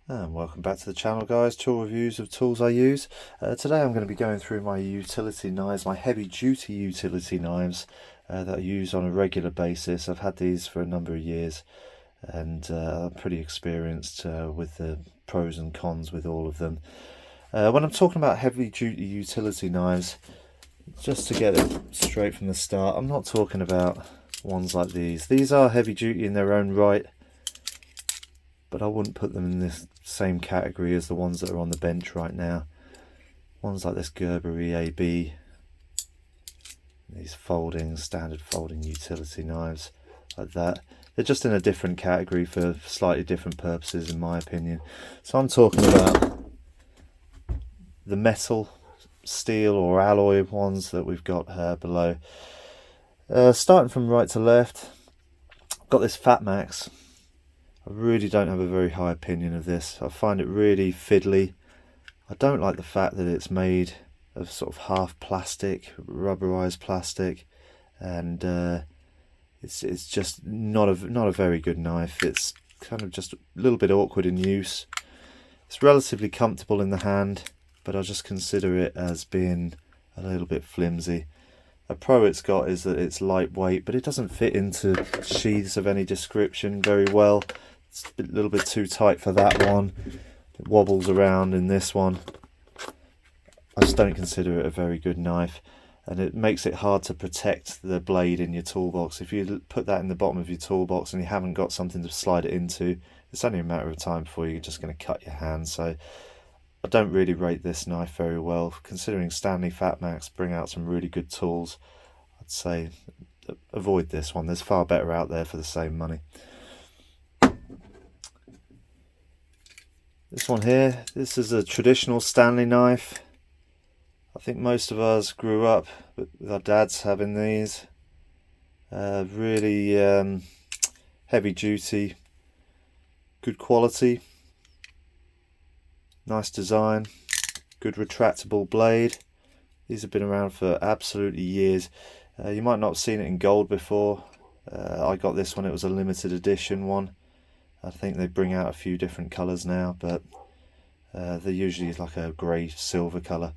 And welcome back to the channel, guys. Tool reviews of tools I use. Today I'm going to be going through my utility knives, my heavy duty utility knives that I use on a regular basis. I've had these for a number of years and I'm pretty experienced with the pros and cons with all of them. When I'm talking about heavy duty utility knives, just to get it straight from the start, I'm not talking about ones like these. These are heavy duty in their own right, but I wouldn't put them in this same category as the ones that are on the bench right now. Ones like this Gerber EAB, these standard folding utility knives like that, they're just in a different category for slightly different purposes in my opinion. So I'm talking about the metal, steel or alloy ones that we've got below. Starting from right to left, I've got this Fatmax. I really don't have a very high opinion of this. I find it really fiddly. I don't like the fact that it's made of sort of half plastic, rubberized plastic, and it's just not a very good knife. It's kind of just a little bit awkward in use. It's relatively comfortable in the hand, but I just consider it as being a little bit flimsy. A pro it's got is that it's lightweight, but it doesn't fit into sheaths of any description very well. It's a little bit too tight for that one. It wobbles around in this one. I just don't consider it a very good knife, and it makes it hard to protect the blade in your toolbox. If you put that in the bottom of your toolbox and you haven't got something to slide it into, it's only a matter of time before you're just going to cut your hand. So I don't really rate this knife very well. Considering Stanley Fatmax bring out some really good tools, I'd say avoid this one. There's far better out there for the same money. This one here, this is a traditional Stanley knife. I think most of us grew up with our dads having these. Really heavy duty, good quality, nice design, good retractable blade. These have been around for absolutely years. You might not have seen it in gold before. I got this one, it was a limited edition one. I think they bring out a few different colours now, but they're usually like a grey silver colour.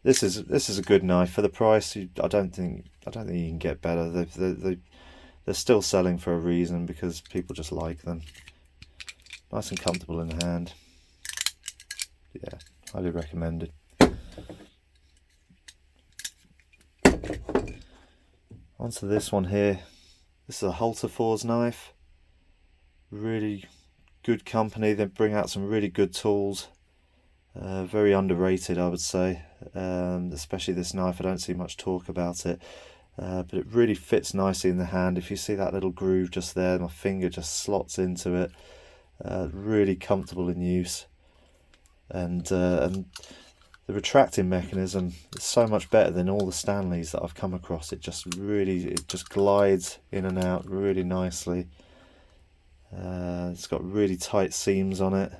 This is a good knife for the price. I don't think you can get better. They're still selling for a reason, because people just like them. Nice and comfortable in the hand. Yeah, highly recommended. Onto this one here. This is a Hultafors knife. Really good company. They bring out some really good tools. Very underrated, I would say. Especially this knife. I don't see much talk about it, but it really fits nicely in the hand. If you see that little groove just there, my finger just slots into it. Really comfortable in use, and the retracting mechanism is so much better than all the Stanleys that I've come across. It just glides in and out really nicely. It's got really tight seams on it.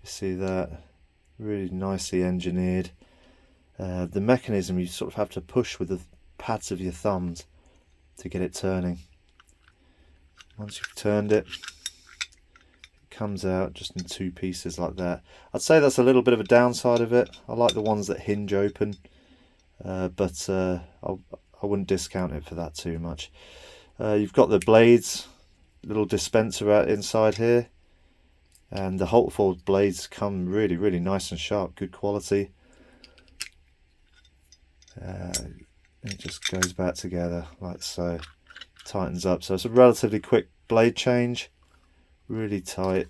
You see that? Really nicely engineered. The mechanism, you sort of have to push with the pads of your thumbs to get it turning. Once you've turned it, it comes out just in two pieces like that. I'd say that's a little bit of a downside of it. I like the ones that hinge open, but I wouldn't discount it for that too much. You've got the blades, little dispenser out inside here, and the Hultafors blades come really nice and sharp, good quality. It just goes back together like so, tightens up. So it's a relatively quick blade change, really tight.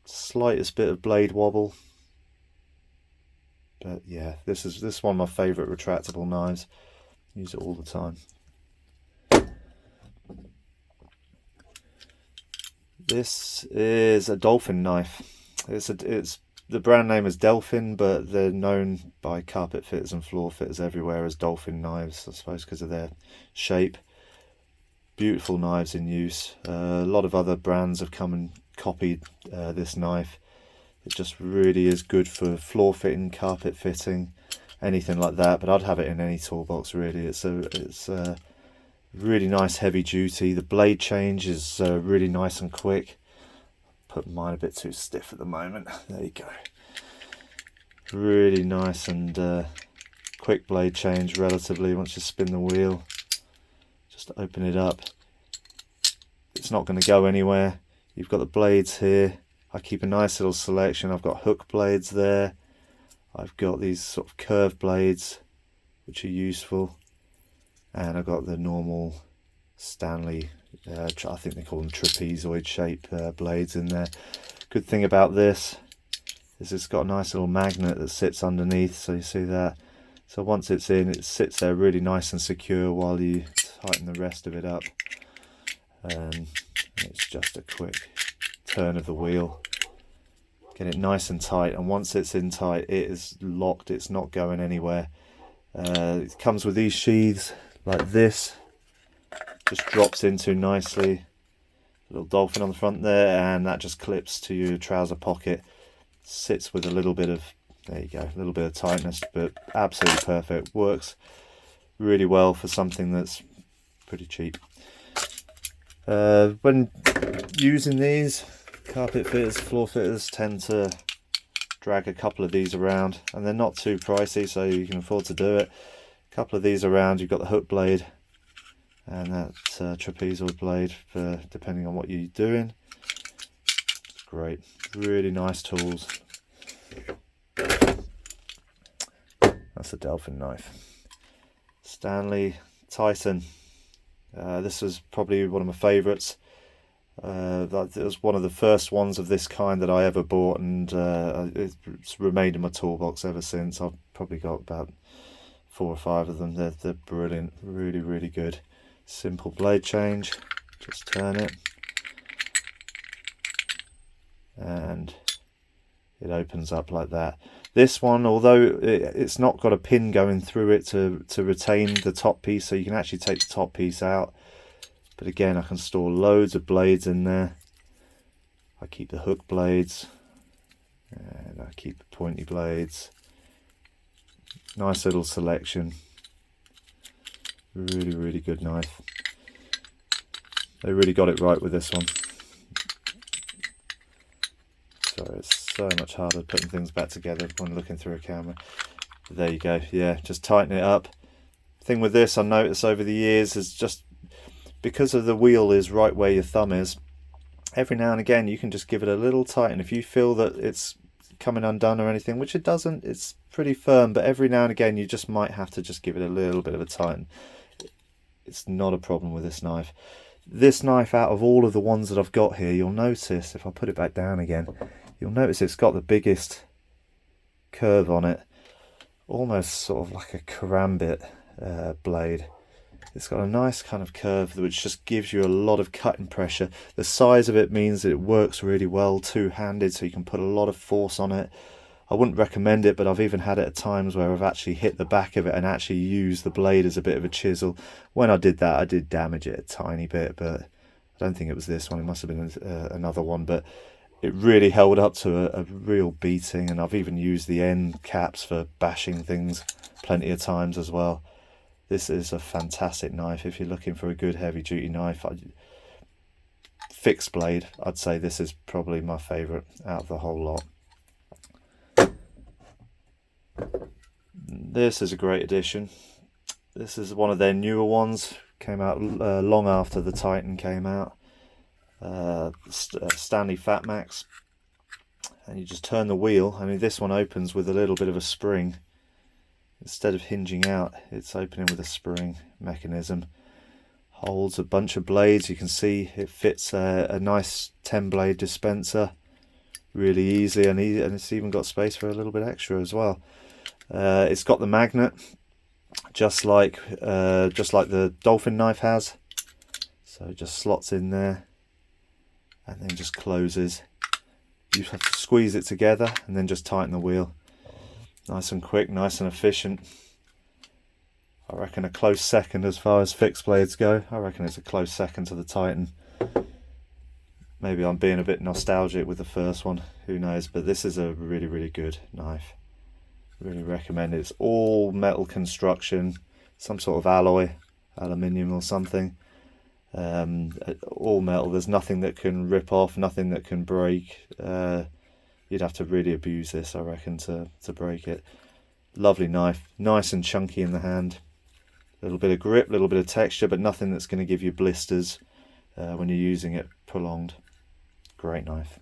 Slightest bit of blade wobble, but yeah, this is one of my favourite retractable knives. Use it all the time. This is a Delphin knife. It's the brand name is Delphin, but they're known by carpet fitters and floor fitters everywhere as Delphin knives, I suppose because of their shape. Beautiful knives in use. A lot of other brands have come and copied this knife. It just really is good for floor fitting, carpet fitting, anything like that. But I'd have it in any toolbox really. It's really nice, heavy duty. The blade change is really nice and quick. put mine a bit too stiff at the moment. There you go. Really nice and quick blade change relatively once you spin the wheel. Just open it up. It's not going to go anywhere. You've got the blades here. I keep a nice little selection. I've got hook blades there. I've got these sort of curved blades which are useful, and I've got the normal Stanley, I think they call them trapezoid shape blades in there. Good thing about this is it's got a nice little magnet that sits underneath, so you see that. So once it's in, it sits there really nice and secure while you tighten the rest of it up. And it's just a quick turn of the wheel. Get it nice and tight, and once it's in tight, it is locked. It's not going anywhere. It comes with these sheaths like this. Just drops into nicely. Little dolphin on the front there, and that just clips to your trouser pocket. Sits with a little bit of, there you go, a little bit of tightness, but absolutely perfect. Works really well for something that's pretty cheap. When using these, carpet fitters, floor fitters tend to drag a couple of these around, and they're not too pricey, so you can afford to do it. A couple of these around, you've got the hook blade and that trapezoid blade for depending on what you're doing. It's great, really nice tools. That's a Delphin knife. Stanley Titan. This was probably one of my favourites. It was one of the first ones of this kind that I ever bought, and it's remained in my toolbox ever since. I've probably got about 4 or 5 of them. They're brilliant, really, really good. Simple blade change, just turn it, and it opens up like that. This one, although it's not got a pin going through it to retain the top piece, so you can actually take the top piece out. But again, I can store loads of blades in there. I keep the hook blades, and I keep the pointy blades. Nice little selection. Really, really good knife. They really got it right with this one. Sorry, it's so much harder putting things back together when looking through a camera. But there you go. Yeah, just tighten it up. Thing with this, I noticed over the years, is just because of the wheel is right where your thumb is, every now and again you can just give it a little tighten. If you feel that it's coming undone or anything, which it doesn't, it's pretty firm, but every now and again you just might have to just give it a little bit of a tighten. It's not a problem with this knife. This knife, out of all of the ones that I've got here, you'll notice, if I put it back down again, you'll notice it's got the biggest curve on it, almost sort of like a karambit blade. It's got a nice kind of curve which just gives you a lot of cutting pressure. The size of it means that it works really well two-handed, so you can put a lot of force on it. I wouldn't recommend it, but I've even had it at times where I've actually hit the back of it and actually used the blade as a bit of a chisel. When I did that, I did damage it a tiny bit, but I don't think it was this one. It must have been another one, but it really held up to a real beating, and I've even used the end caps for bashing things plenty of times as well. This is a fantastic knife if you're looking for a good heavy-duty knife. Fixed blade, I'd say this is probably my favourite out of the whole lot. This is a great addition. This is one of their newer ones. Came out long after the Titan came out. Stanley Fatmax. And you just turn the wheel. I mean, this one opens with a little bit of a spring. Instead of hinging out, it's opening with a spring mechanism. Holds a bunch of blades. You can see it fits a nice 10-blade dispenser really easy, and it's even got space for a little bit extra as well. It's got the magnet, just like the Dolphin knife has. So it just slots in there and then just closes. You have to squeeze it together and then just tighten the wheel. Nice and quick, nice and efficient. I reckon a close second as far as fixed blades go. I reckon it's a close second to the Titan. Maybe I'm being a bit nostalgic with the first one, who knows, but this is a really, really good knife. Really recommend it. It's all metal construction, some sort of alloy, aluminium or something. All metal. There's nothing that can rip off, nothing that can break. You'd have to really abuse this, I reckon, to break it. Lovely knife, nice and chunky in the hand. A little bit of grip, a little bit of texture, but nothing that's going to give you blisters when you're using it prolonged. Great knife.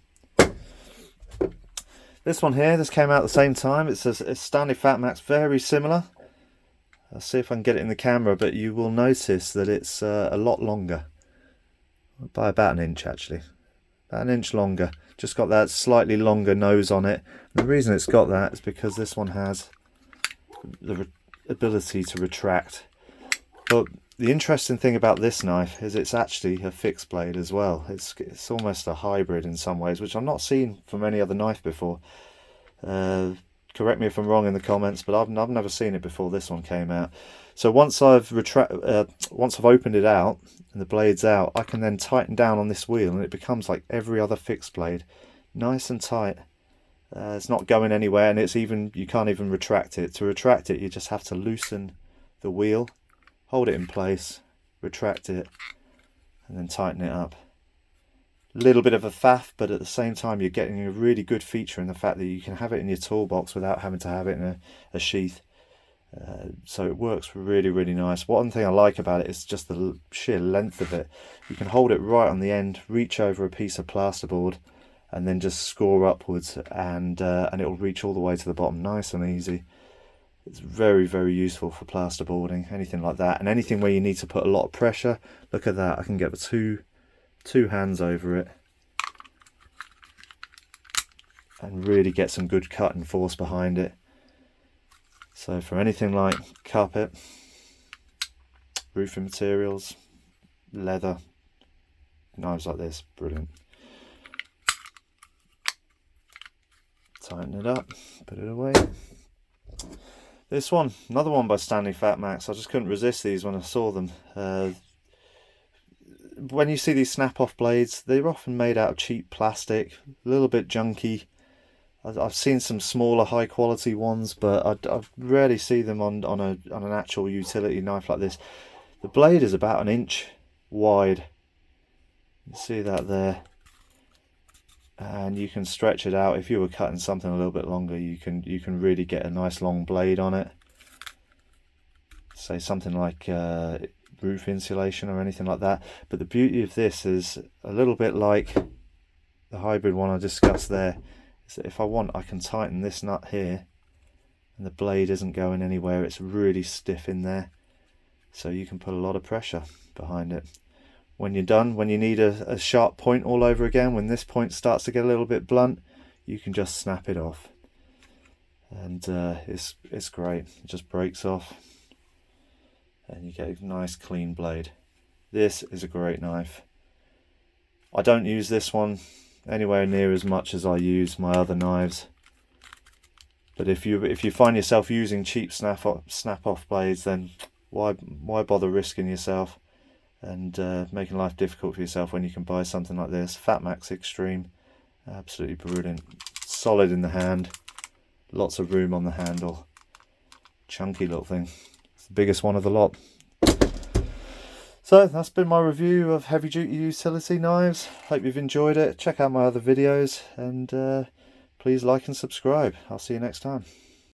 This one here, this came out at the same time. It's a Stanley Fatmax, very similar. I'll see if I can get it in the camera, but you will notice that it's a lot longer. By about an inch, actually. About an inch longer. Just got that slightly longer nose on it. And the reason it's got that is because this one has the ability to retract. But the interesting thing about this knife is it's actually a fixed blade as well. It's almost a hybrid in some ways, which I've not seen from any other knife before. Correct me if I'm wrong in the comments, but I've never seen it before this one came out. So once I've opened it out and the blade's out, I can then tighten down on this wheel and it becomes like every other fixed blade, nice and tight. It's not going anywhere, and you can't even retract it. To retract it, you just have to loosen the wheel, hold it in place, retract it, and then tighten it up. A little bit of a faff, but at the same time you're getting a really good feature in the fact that you can have it in your toolbox without having to have it in a sheath. So it works really, really nice. One thing I like about it is just the sheer length of it. You can hold it right on the end, reach over a piece of plasterboard, and then just score upwards, and it'll reach all the way to the bottom, nice and easy. It's very, very useful for plasterboarding, anything like that, and anything where you need to put a lot of pressure. Look at that, I can get the two hands over it and really get some good cut and force behind it. So for anything like carpet, roofing materials, leather, knives like this, brilliant. Tighten it up, put it away. This one, another one by Stanley Fatmax. I just couldn't resist these when I saw them. When you see these snap-off blades, they're often made out of cheap plastic, a little bit junky. I've seen some smaller, high-quality ones, but I rarely see them on an actual utility knife like this. The blade is about an inch wide. You see that there, and you can stretch it out. If you were cutting something a little bit longer, you can really get a nice long blade on it. Say something like roof insulation or anything like that. But the beauty of this is a little bit like the hybrid one I discussed there, is that if I want, I can tighten this nut here and the blade isn't going anywhere. It's really stiff in there, so you can put a lot of pressure behind it. When you're done, when you need a sharp point all over again, when this point starts to get a little bit blunt, you can just snap it off, and it's great. It just breaks off and you get a nice clean blade. This is a great knife. I don't use this one anywhere near as much as I use my other knives, but if you find yourself using cheap snap-off blades, then why bother risking yourself and making life difficult for yourself when you can buy something like this? Fatmax Extreme, absolutely brilliant, solid in the hand, lots of room on the handle, chunky little thing. It's the biggest one of the lot. So that's been my review of heavy duty utility knives. Hope you've enjoyed it. Check out my other videos, and please like and subscribe. I'll see you next time.